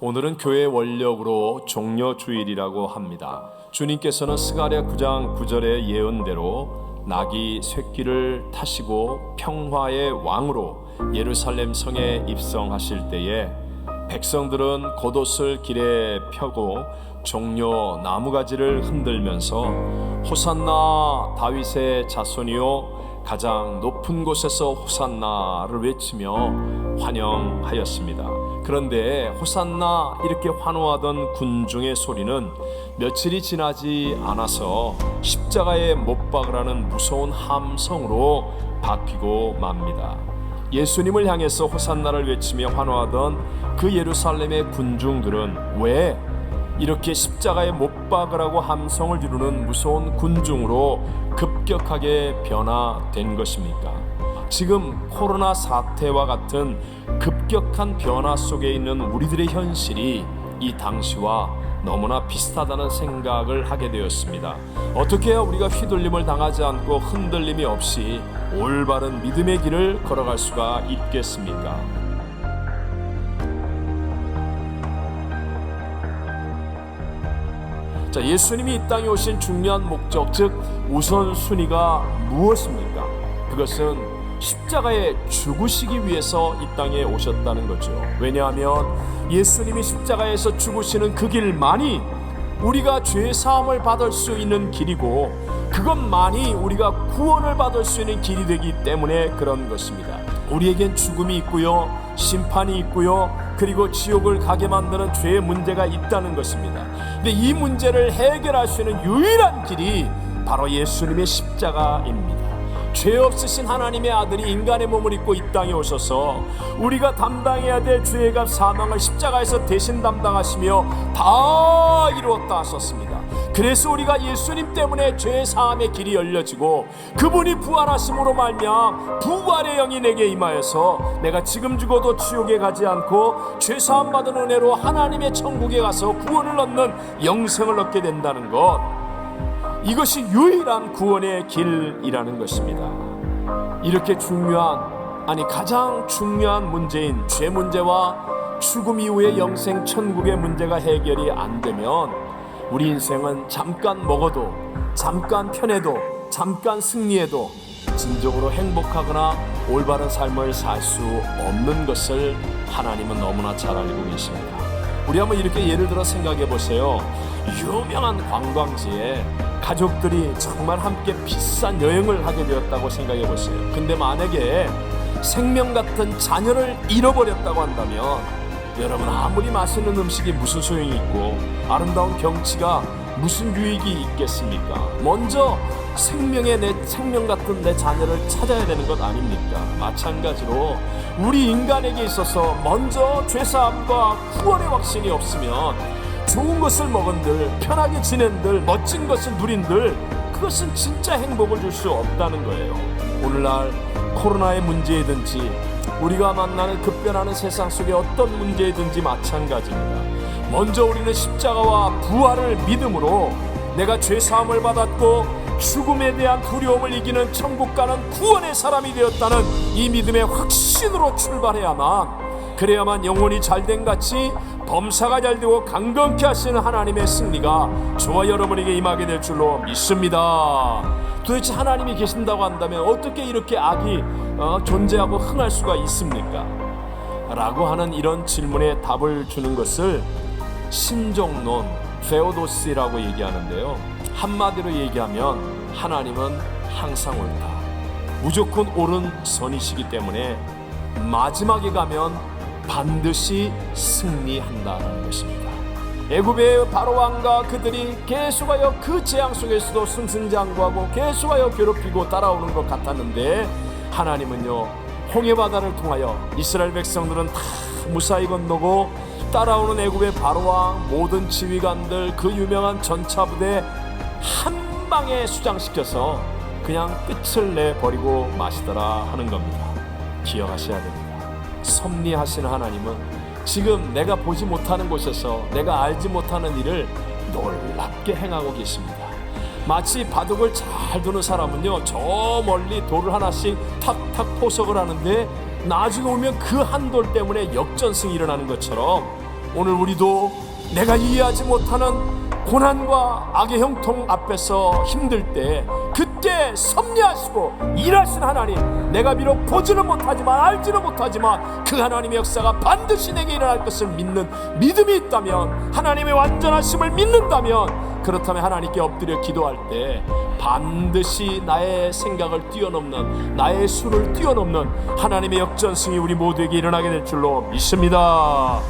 오늘은 교회 원력으로 종려주일이라고 합니다. 주님께서는 스가랴 9장 9절의 예언대로 낙이 쇠기를 타시고 평화의 왕으로 예루살렘 성에 입성하실 때에 백성들은 겉옷을 길에 펴고 종려 나무가지를 흔들면서 호산나 다윗의 자손이요 가장 높은 곳에서 호산나를 외치며 환영하였습니다. 그런데 호산나 이렇게 환호하던 군중의 소리는 며칠이 지나지 않아서 십자가에 못 박으라는 무서운 함성으로 바뀌고 맙니다. 예수님을 향해서 호산나를 외치며 환호하던 그 예루살렘의 군중들은 왜 이렇게 십자가에 못 박으라고 함성을 지르는 무서운 군중으로 급격하게 변화된 것입니까? 지금 코로나 사태와 같은 급격한 변화 속에 있는 우리들의 현실이 이 당시와 너무나 비슷하다는 생각을 하게 되었습니다. 어떻게 해야 우리가 휘둘림을 당하지 않고 흔들림이 없이 올바른 믿음의 길을 걸어갈 수가 있겠습니까? 자, 예수님이 이 땅에 오신 중요한 목적, 즉 우선순위가 무엇입니까? 그것은 십자가에 죽으시기 위해서 이 땅에 오셨다는 거죠. 왜냐하면 예수님이 십자가에서 죽으시는 그 길만이 우리가 죄 사함을 받을 수 있는 길이고 그것만이 우리가 구원을 받을 수 있는 길이 되기 때문에 그런 것입니다. 우리에겐 죽음이 있고요, 심판이 있고요, 그리고 지옥을 가게 만드는 죄의 문제가 있다는 것입니다. 근데 이 문제를 해결할 수 있는 유일한 길이 바로 예수님의 십자가입니다. 죄 없으신 하나님의 아들이 인간의 몸을 입고 이 땅에 오셔서 우리가 담당해야 될 죄의 값 사망을 십자가에서 대신 담당하시며 다 이루었다 하셨습니다. 그래서 우리가 예수님 때문에 죄 사함의 길이 열려지고 그분이 부활하심으로 말미암아 부활의 영이 내게 임하여서 내가 지금 죽어도 지옥에 가지 않고 죄 사함 받은 은혜로 하나님의 천국에 가서 구원을 얻는 영생을 얻게 된다는 것, 이것이 유일한 구원의 길이라는 것입니다. 이렇게 가장 중요한 문제인 죄 문제와 죽음 이후의 영생 천국의 문제가 해결이 안 되면 우리 인생은 잠깐 먹어도, 잠깐 편해도, 잠깐 승리해도 진정으로 행복하거나 올바른 삶을 살 수 없는 것을 하나님은 너무나 잘 알고 계십니다. 우리 한번 이렇게 예를 들어 생각해 보세요. 유명한 관광지에 가족들이 정말 함께 비싼 여행을 하게 되었다고 생각해 보세요. 근데 만약에 생명 같은 자녀를 잃어버렸다고 한다면 여러분, 아무리 맛있는 음식이 무슨 소용이 있고 아름다운 경치가 무슨 유익이 있겠습니까? 먼저 생명 같은 내 자녀를 찾아야 되는 것 아닙니까? 마찬가지로 우리 인간에게 있어서 먼저 죄사함과 구원의 확신이 없으면 좋은 것을 먹은들, 편하게 지낸들, 멋진 것을 누린들, 그것은 진짜 행복을 줄 수 없다는 거예요. 오늘날 코로나의 문제이든지 우리가 만나는 급변하는 세상 속의 어떤 문제이든지 마찬가지입니다. 먼저 우리는 십자가와 부활을 믿음으로 내가 죄사함을 받았고 죽음에 대한 두려움을 이기는 천국 가는 구원의 사람이 되었다는 이 믿음의 확신으로 그래야만 영혼이 잘된 같이 범사가 잘되고 강건케 하시는 하나님의 승리가 저와 여러분에게 임하게 될 줄로 믿습니다. 도대체 하나님이 계신다고 한다면 어떻게 이렇게 악이 존재하고 흥할 수가 있습니까? 라고 하는 이런 질문에 답을 주는 것을 신종론, 페오도시라고 얘기하는데요. 한마디로 얘기하면 하나님은 항상 옳다, 무조건 옳은 선이시기 때문에 마지막에 가면 반드시 승리한다는 것입니다. 애굽의 바로왕과 그들이 계속하여 그 재앙 속에서도 승승장구하고 계속하여 괴롭히고 따라오는 것 같았는데 하나님은요, 홍해바다를 통하여 이스라엘 백성들은 다 무사히 건너고 따라오는 애굽의 바로왕, 모든 지휘관들, 그 유명한 전차부대 한 방에 수장시켜서 그냥 끝을 내버리고 마시더라 하는 겁니다. 기억하셔야 됩니다. 섭리하시는 하나님은 지금 내가 보지 못하는 곳에서 내가 알지 못하는 일을 놀랍게 행하고 계십니다. 마치 바둑을 잘 두는 사람은요, 저 멀리 돌을 하나씩 탁탁 포석을 하는데 나중에 오면 그 한 돌 때문에 역전승이 일어나는 것처럼 오늘 우리도 내가 이해하지 못하는 고난과 악의 형통 앞에서 힘들 때 그때 섭리하시고 일하신 하나님, 내가 비록 보지는 못하지만 알지는 못하지만 그 하나님의 역사가 반드시 내게 일어날 것을 믿는 믿음이 있다면, 하나님의 완전하심을 믿는다면, 그렇다면 하나님께 엎드려 기도할 때 반드시 나의 생각을 뛰어넘는, 나의 수를 뛰어넘는 하나님의 역전승이 우리 모두에게 일어나게 될 줄로 믿습니다.